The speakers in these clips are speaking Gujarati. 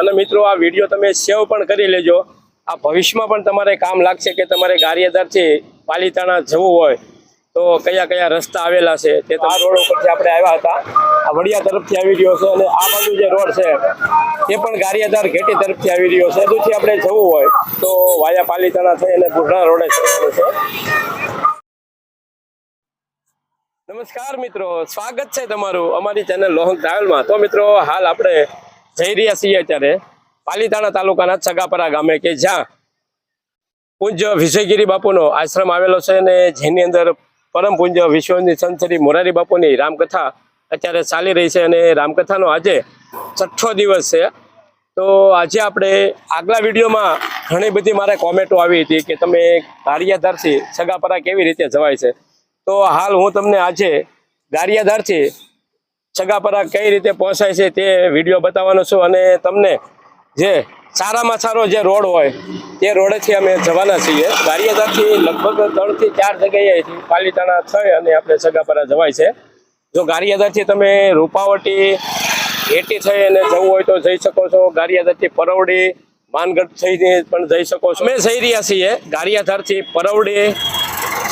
અને મિત્રો આ વિડીયો તમે સેવ પણ કરી લેજો। આ ભવિષ્યમાં પણ તમારે કામ લાગશે કે તમારે ગારિયાધારથી પાલીતાણા જવું હોય તો કયા કયા રસ્તા આવેલા છે તે આ રોડ ઉપરથી આપણે આવ્યા હતા। આ વડિયા તરફથી આવી રહ્યો છે અને આ બાજુ જે રોડ છે તે પણ ગારિયાધાર ઘેટી તરફથી આવી રહ્યો છે। હજુથી આપણે જવું હોય તો વાયા પાલીતાણા થઈ અને બુઢણા રોડે જવાનું છે। નમસ્કાર મિત્રો, સ્વાગત છે તમારું અમારી ચેનલ લોહંગ ટ્રાવેલમાં। તો મિત્રો હાલ આપણે જઈ રહ્યા છીએ અત્યારે પાલીતાણા તાલુકાના છગાપરા ગામે કે જ્યાં પૂજ્ય વિજયગીરી બાપુનો આશ્રમ આવેલો છે અને જેની અંદર પરમ પૂજ્ય વિશ્વની સંત શ્રી મોરારી બાપુની રામકથા અત્યારે ચાલી રહી છે અને રામકથાનો આજે 6થો દિવસ છે। તો આજે આપણે આગલા વિડીયોમાં ઘણી બધી મારે કોમેન્ટો આવી હતી કે તમે ગારિયાધારથી છગાપરા કેવી રીતે જવાય છે। તો હાલ હું તમને આજે ગારિયાધારથી છગાપરા કઈ રીતે પહોંચાય છે તે વિડીયો બતાવવાનો છું અને તમને જે સારામાં સારો જે રોડ હોય તે રોડેથી અમે જવાના છીએ। ગારિયાધારથી લગભગ 3 થી 4 જગ્યાએથી પાલીતાણા થઈ અને આપણે છગાપરા જવાય છે। જો ગારિયાધારથી તમે રૂપાવટી ઘેટી થઈ અને જવું હોય તો જઈ શકો છો। ગારિયાધારથી પરવડી માનગઢ થઈને પણ જઈ શકો છો। અમે જઈ રહ્યા છીએ ગારિયાધારથી પરવડી,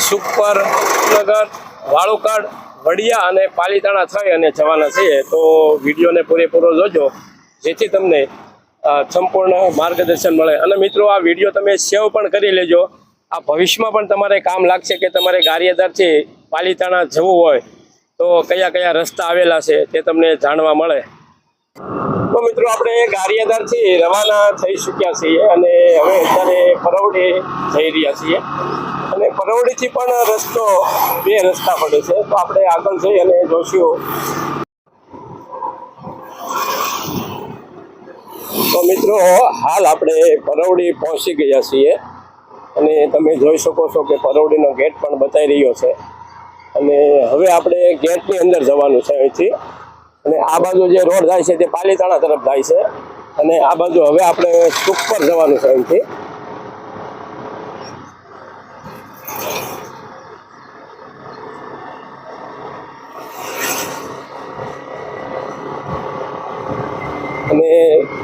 સુખપર, નગર, વાળુકાડ, વડિયા અને પાલીતાણા થઈ અને જવાના છીએ। તો વિડીયોને પૂરેપૂરો જોજો જેથી તમને સંપૂર્ણ માર્ગદર્શન મળે। અને મિત્રો આ વિડીયો તમે સેવ પણ કરી લેજો। આ ભવિષ્યમાં પણ તમારે કામ લાગશે કે તમારે ગારિયાધારથી પાલીતાણા જવું હોય તો કયા કયા રસ્તા આવેલા છે તે તમને જાણવા મળે। તો મિત્રો આપણે ગારિયાધારથી રવાના થઈ ચૂક્યા છીએ અને હવે અત્યારે પરવડી જઈ રહ્યા છીએ અને પરવડીથી પણ રસ્તો 2 રસ્તા પડે છે તો આપણે આગળ જઈ અને જોઈશું। તો મિત્રો હાલ આપણે પરવડી પહોંચી ગયા છીએ અને તમે જોઈ શકો છો કે પરવડીનો ગેટ પણ બતાવી રહ્યો છે અને હવે આપણે ગેટની અંદર જવાનું છે અહીંથી અને આ બાજુ જે રોડ જાય છે તે પાલીતાણા તરફ જાય છે અને આ બાજુ હવે આપણે સુખપર જવાનું છે અહીંથી। અને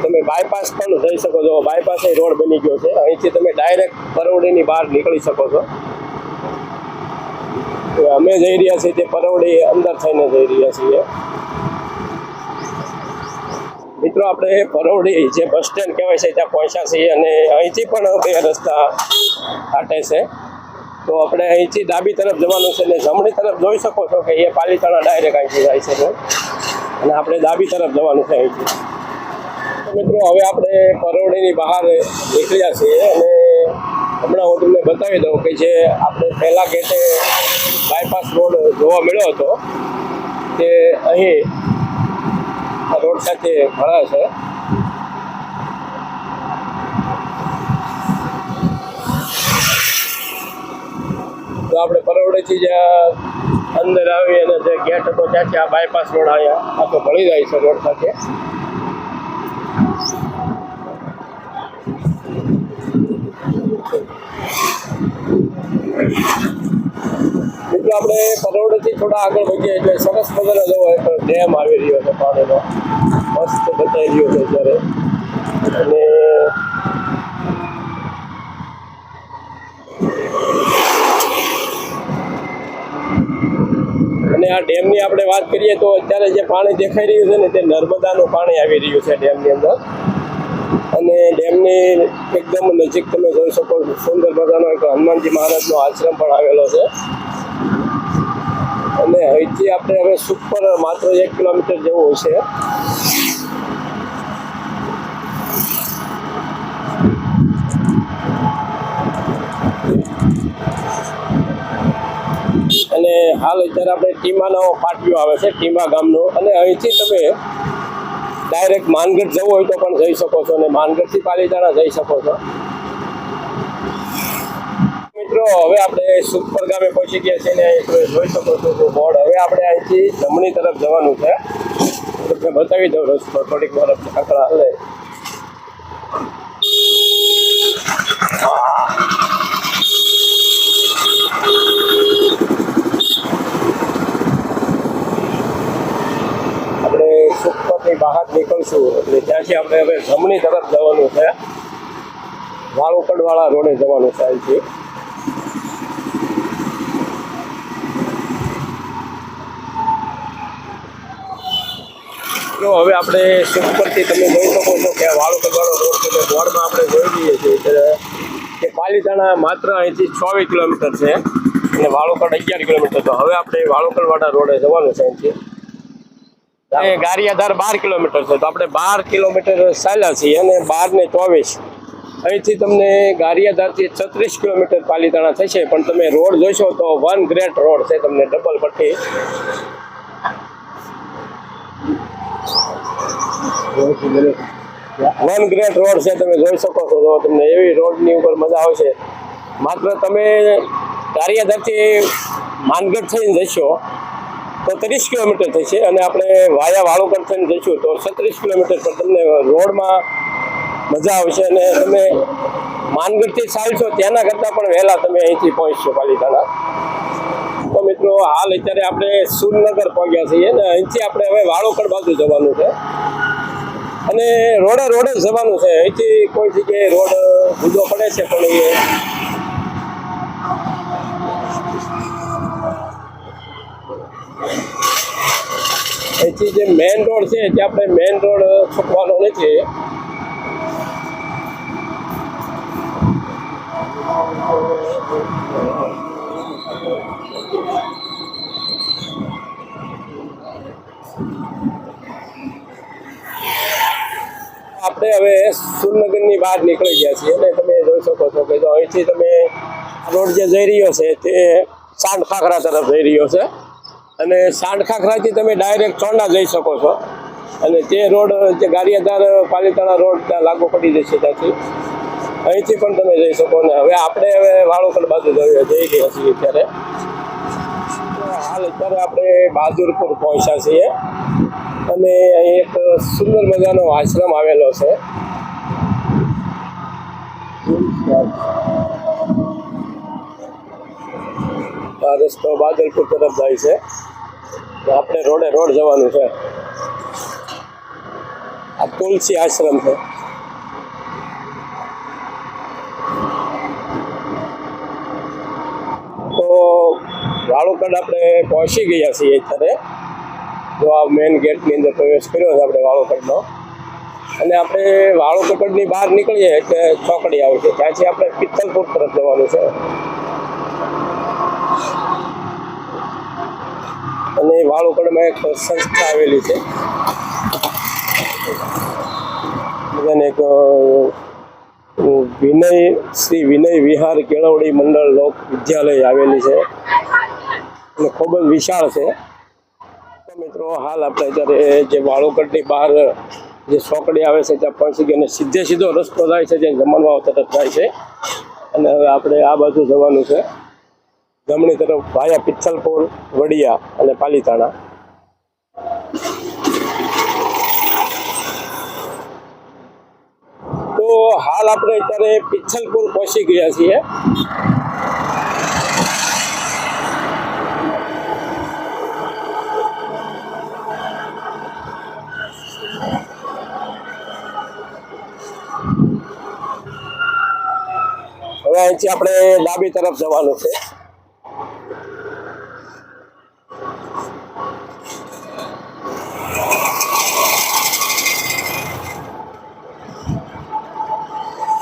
તમે બાયપાસ પણ જઈ શકો છો। બાયપાસ એ રોડ બની ગયો છે, અહીંથી તમે ડાયરેક્ટ પરવડીની બહાર નીકળી શકો છો। અમે જઈ રહ્યા છીએ તે પરવડી અંદર થઈને જઈ રહ્યા છીએ। મિત્રો આપણે પરવડી જે બસ સ્ટેન્ડ કહેવાય છે ત્યાં પહોંચ્યા છીએ અને અહીંથી પણ 2 રસ્તા કાઢે છે। તો આપણે અહીંથી ડાબી તરફ જવાનું છે અને જમણી તરફ જોઈ શકો છો કે એ પાલીતાણા ડાયરેક્ટ અહીંથી જાય છે અને આપણે ડાબી તરફ જવાનું છે અહીંથી। મિત્રો હવે આપણે પરવડીની બહાર નીકળ્યા છીએ અને હમણાં હું તમને બતાવી દઉં કે જે આપણે પહેલા ગેટે બાયપાસ રોડ જોવા મળ્યો હતો તે અહીં આ રોડ સાથે ભરાય છે। તો આપણે પરવડીથી જ્યાં અંદર આવી અને જે ગેટ હતો ત્યાંથી આ બાયપાસ રોડ અહીંયા આખો ભળી જાય છે રોડ સાથે। મિત્રો આપણે પરવડીથી થોડા આગળ વધીએ એટલે સરસ મજાનો જવો એક ડેમ આવી રહ્યો છે પાણીનો, મસ્ત બતાવી રહ્યો છે અત્યારે અને આ ડેમની આપણે વાત કરીએ તો અત્યારે જે પાણી દેખાઈ રહ્યું છે ને તે નર્મદાનું પાણી આવી રહ્યું છે ડેમની અંદર અને ડેમની એકદમ નજીક તમે જોઈ શકો સુંદર મજાનો એક હનુમાનજી મહારાજનો આશ્રમ પણ આવેલો છે અને અહીંથી આપણે હવે સુખપર માત્ર 1 કિલોમીટર જેવું હશે અને હાલ અત્યારે આપણે ટીમાનો પાટિયો આવે છે, ટીમા ગામનો અને અહીંથી તમે ડાયરેક્ટ માનગઢ જવું હોય તો પણ જઈ શકો છો અને માનગઢથી પાલીતાણા જઈ શકો છો। મિત્રો હવે આપણે સુખપર ગામે પહોંચી ગયા છીએ ને જોઈ શકો છો કે બોર્ડ હવે આપણે અહીંથી જમણી તરફ જવાનું છે। તમને બતાવી દઉં રસ્તો થોડીક વાર આંકડા હાલે। આપણે સુખપરની બહાર નીકળશું એટલે ત્યાંથી આપણે હવે જમણી તરફ જવાનું છે, વાળુકડવાળા રોડે જવાનું છે અહીંથી. તો હવે આપણે ઉપરથી તમે જોઈ શકો છો કે વાળુકડવાળો રોડ છે, બોર્ડમાં આપણે જોઈ લઈએ છીએ કે પાલીતાણા માત્ર અહીંથી 24 કિલોમીટર છે અને વાળુકડ 11 કિલોમીટર. તો હવે આપણે વાળુકડવાળા રોડે જવાનું છે અહીંથી. ગારિયાધાર 12 કિલોમીટર છે, તો આપણે 12 કિલોમીટર ચાલ્યા છીએ અને 12 ને 24 અહીંથી તમને ગારિયાધારથી 36 કિલોમીટર પાલીતાણા થશે. પણ તમે રોડ જોશો તો વન ગ્રેટ રોડ છે, તમને ડબલ પટ્ટી. વન ગ્રેટ રોડ છે, તમે જોઈ શકો છો. તો તમને એવી રોડની ઉપર મજા આવશે. માત્ર તમે ગારિયાધારથી માનગઢ થઈને જશો તો 30 કિલોમીટર થશે અને આપણે વાયા વાળુકડ થઈને જઈશું તો 36 કિલોમીટર પર તમને રોડમાં મજા આવશે. અને તમે માનગઢથી ચાલશો ત્યાંના કરતાં પણ વહેલા તમે અહીંથી પહોંચશો પાલીતાણા. તો મિત્રો હાલ અત્યારે આપણે સુરનગર પહોંચ્યા છીએ ને અહીંથી આપણે હવે વાળુકડ બાજુ જવાનું છે અને રોડે રોડે જવાનું છે. અહીંથી કોઈ જગ્યાએ રોડ જુદો પડે છે પણ અહીંથી જે મેઇન રોડ છે ત્યાં આપણે મેઇન રોડ છૂટવાનો નથી. આપણે હવે સુરનગરની બહાર નીકળી ગયા છીએ અને તમે જોઈ શકો છો કે જો અહીંથી તમે રોડ જે જઈ રહ્યો છે તે સાંઢખાખરા તરફ જઈ રહ્યો છે અને સાંઢખાખરાથી તમે ડાયરેક્ટ ચોરણા જઈ શકો છો અને તે રોડ જે ગારિયાધાર પાલીતાણા રોડ ત્યાં લાગુ પડી જશે. ત્યાંથી અહીંથી પણ તમે જઈ શકો. ને હવે આપણે વાળુકડ બાજુ જઈ ગયા છીએ અત્યારે. હાલ અત્યારે આપણે બહાદુરપુર પહોંચ્યા છીએ અને અહીં એક સુંદર મજાનો આશ્રમ આવેલો છે. આ રસ્તો બહાદુરપુર તરફ જાય છે. આપણે રોડે રોડ જવાનું છે. આ તુલસી આશ્રમ છે. તો વાળુકડ આપણે પહોંચી ગયા છીએ અત્યારે. જો આ મેઇન ગેટની અંદર પ્રવેશ કર્યો છે આપણે વાળુકડનો અને આપણે વાળુકડની બહાર નીકળીએ એટલે ચોકડી આવે છે. ત્યાંથી આપણે પિત્તલપુર તરફ જવાનું છે અને વાળુકડમાં એક સંસ્થા આવેલી છે. એક શ્રી વિનય વિહાર કેળવણી મંડળ લોક વિદ્યાલય આવેલી છે અને ખૂબ જ વિશાળ છે. મિત્રો હાલ આપણે અત્યારે જે વાળુકડની બહાર જે ચોકડી આવે છે ત્યાં પહોંચી ગયા અને સીધો રસ્તો જાય છે જે જમણવાવ તરફ જાય છે અને હવે આપણે આ બાજુ જવાનું છે જમણી તરફ ભાયા પિત્તલપુર, વડિયા અને પાલીતાણા. તો હાલ આપણે અત્યારે પિત્તલપુર પહોંચી ગયા છીએ. હવે અહીંથી આપણે ડાબી તરફ જવાનું છે.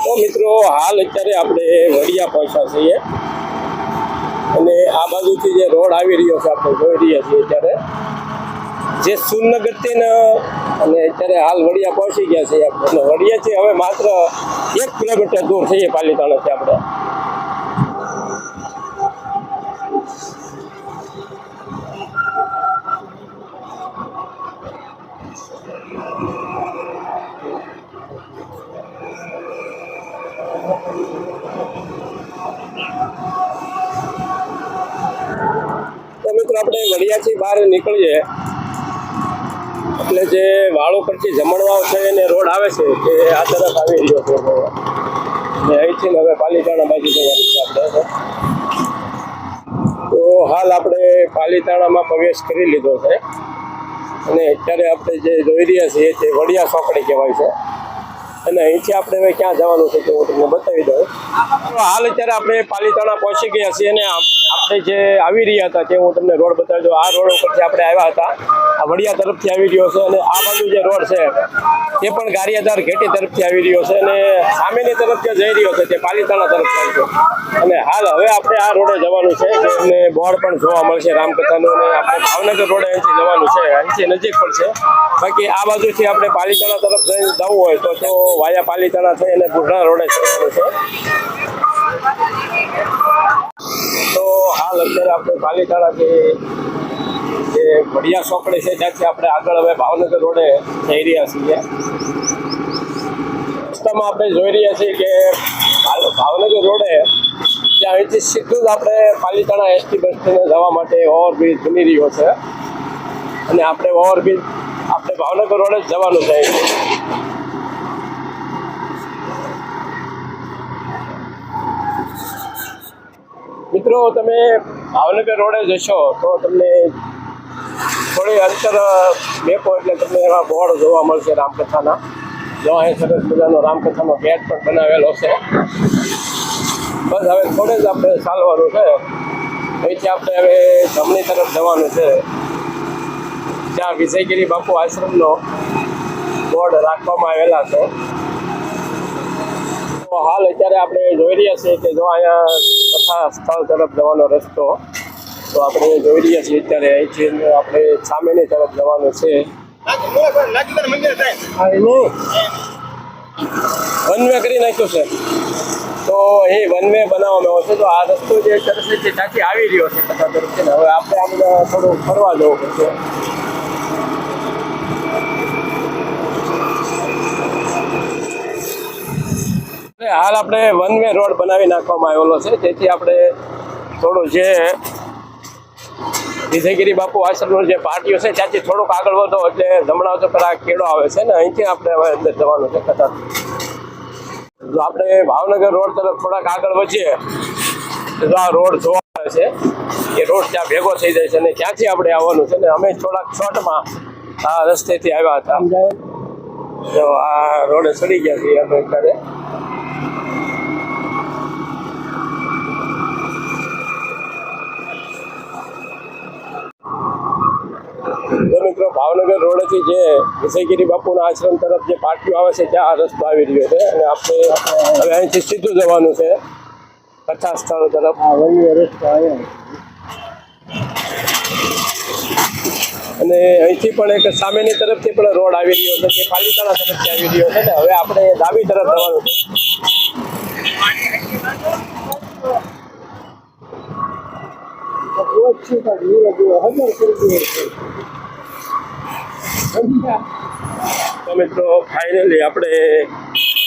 તો મિત્રો હાલ અત્યારે આપણે વડિયા પહોંચ્યા છીએ અને આ બાજુથી જે રોડ આવી રહ્યો છે આપણે જોઈ રહ્યા છીએ અત્યારે જે સુરનગરથી અને અત્યારે હાલ વડિયા પહોંચી ગયા છીએ આપણે. અને વડિયાથી હવે માત્ર 1 કિલોમીટર દૂર થઈએ પાલીતાણાથી આપણે. તો મિત્રો આપણે વડિયાથી બહાર નીકળીએ એટલે જે વાળુકડથી જમણવાવ થઈને રોડ આવે છે તે આ તરફ આવી રહ્યો છે અને અહીંથી હવે પાલીતાણા બાજુ જવાનું છે આપણે. તો હાલ આપણે પાલીતાણામાં પ્રવેશ કરી લીધો છે અને અત્યારે આપણે જે જોઈ રહ્યા છીએ તે વડિયા ચોકડી કહેવાય છે અને અહીંથી આપણે હવે ક્યાં જવાનું છે તે હું તમને બતાવી દઉં. હાલ અત્યારે આપણે પાલીતાણા પહોંચી ગયા છીએ અને આપણે જે આવી રહ્યા હતા તે હું તમને રોડ બતાવી દઉં. આ રોડ ઉપરથી આપણે આવ્યા હતા, આ વડિયા તરફથી આવી રહ્યો છે અને આ બાજુ જે રોડ છે તે પણ ગારિયાધાર ઘેટી તરફથી આવી રહ્યો છે અને સામેની તરફ જે જઈ રહ્યો છે તે પાલીતાણા તરફ જાય છે. અને હાલ હવે આપણે આ રોડે જવાનું છે કે અમને બોર્ડ પણ જોવા મળશે રામકથાનું અને આપણે ભાવનગર રોડે અહીંથી જવાનું છે, અહીંથી નજીક પડશે. બાકી આ બાજુથી આપણે પાલીતાણા તરફ જઈને જવું હોય તો વાયા પાલીતાણા થઈ અને બુઢણા રોડે જવાનું છે. તો હાલ અત્યારે આપણે પાલીતાણાથી જે વડિયા ચોકડી છે ત્યાંથી આપણે આગળ હવે ભાવનગર રોડે જઈ રહ્યા છીએ. રસ્તામાં આપણે જોઈ રહ્યા છીએ કે ભાવનગર રોડે ત્યાં અહીંથી સીધું જ આપણે પાલીતાણા એસટી બસ સ્ટેન્ડે જવા માટે ઓવરબ્રિજ બની રહ્યો છે અને આપણે ઓવરબ્રિજ આપણે ભાવનગર રોડે જ જવાનું છે. મિત્રો તમે ભાવનગર રોડે જશો તો તમને થોડી અંતર મેપો એટલે તમને એવા બોર્ડ જોવા મળશે રામકથાના. જો અહીં સરસ મજાનો રામકથાનો ગેટ પણ બનાવેલો છે. બસ હવે થોડે જ આપણે ચાલવાનું છે. અહીંથી આપણે હવે જમણી તરફ જવાનું છે, ત્યાં વિજયગીરી બાપુ આશ્રમનો બોર્ડ રાખવામાં આવેલા છે. તો હાલ અત્યારે આપણે જોઈ રહ્યા છીએ કે જો અહીંયા કથા સ્થળ તરફ જવાનો રસ્તો તો આપણે જોઈ રહ્યા છીએ અત્યારે અહીંથી આપણે સામેની તરફ જવાનું છે. વન વે કરી નાખ્યું છે તો એ વન વે બનાવવામાં આવ્યો છે. તો આ રસ્તો જે તરફ છે ત્યાંથી આવી રહ્યો છે કથા તરફથી. હવે આપણે આમને થોડું ફરવા જવું પડશે. હાલ આપણે વન વે રોડ બનાવી નાખવામાં આવેલો છે, તેથી આપણે થોડું જે વિજયગીરી બાપુ આશ્રમનું જે પાર્ટીઓ છે ત્યાંથી થોડુંક આગળ વધો એટલે જમણા તો પેલા કેળો આવે છે ને અહીંથી આપણે હવે અંદર જવાનું છે કથા. જો આપણે ભાવનગર રોડ તરફ થોડાક આગળ વધીએ તો આ રોડ જોવા આવે છે, એ રોડ ત્યાં ભેગો થઈ જાય છે અને ત્યાંથી આપણે આવવાનું છે ને અમે થોડાક શોર્ટમાં આ રસ્તેથી આવ્યા હતા. જો આ રોડે ચડી ગયા છીએ અમે અત્યારે. તો મિત્રો ભાવનગર રોડેથી જે વિજયગીરી બાપુના આશ્રમ તરફ જે પાટીઓ આવે છે ત્યાં આ રસ્તો આવી રહ્યો છે અને આપણે હવે અહીંથી સીધું જવાનું છે કથા સ્થળ તરફ. રસ્તો આવ્યો અને અહીંથી પણ એક સામેની તરફથી પણ રોડ આવી રહ્યો છે કે પાલીતાણા તરફથી આવી રહ્યો છે ને હવે આપણે ડાબી તરફ જવાનું છે. તો મિત્રો ફાઇનલી આપણે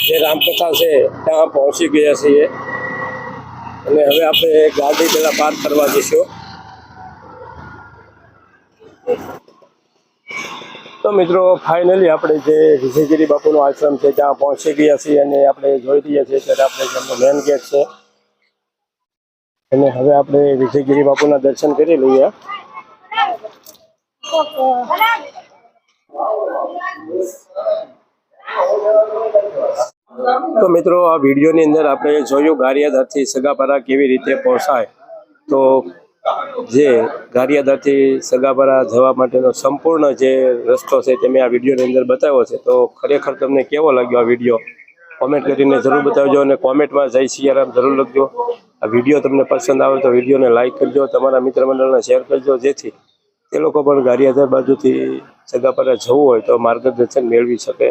જે રામકથા છે ત્યાં પહોંચી ગયા છીએ અને હવે આપણે ગાડી પહેલાં પાર્ક કરવા જઈશું. તો મિત્રો ફાઇનલી આપણે જે વિજયગીરી બાપુનો આશ્રમ છે ત્યાં પહોંચી ગયા છીએ અને આપણે જોઈ રહ્યા છીએ ત્યારે આપણે જેમનો મેન ગેટ છે અને હવે આપણે વિજયગીરી બાપુના દર્શન કરી લઈએ. તો મિત્રો આ વિડીયોની અંદર આપણે જોયું ગારિયાધારથી સગાપરા કેવી રીતે પહોંચાય. તો જે ગારિયાધારથી સગાપરા જવા માટેનો સંપૂર્ણ જે રસ્તો છે તે મેં આ વિડીયોની અંદર બતાવ્યો છે. તો ખરેખર તમને કેવો લાગ્યો આ વિડીયો કોમેન્ટ કરીને જરૂર બતાવજો અને કોમેન્ટમાં જય સિયારામ જરૂર લખજો. આ વિડીયો તમને પસંદ આવે તો વિડીયોને લાઇક કરજો, તમારા મિત્ર મંડળને શેર કરજો જેથી તે લોકો પણ ગારિયાધાર બાજુથી સગાપરા જવું હોય તો માર્ગદર્શન મેળવી શકે.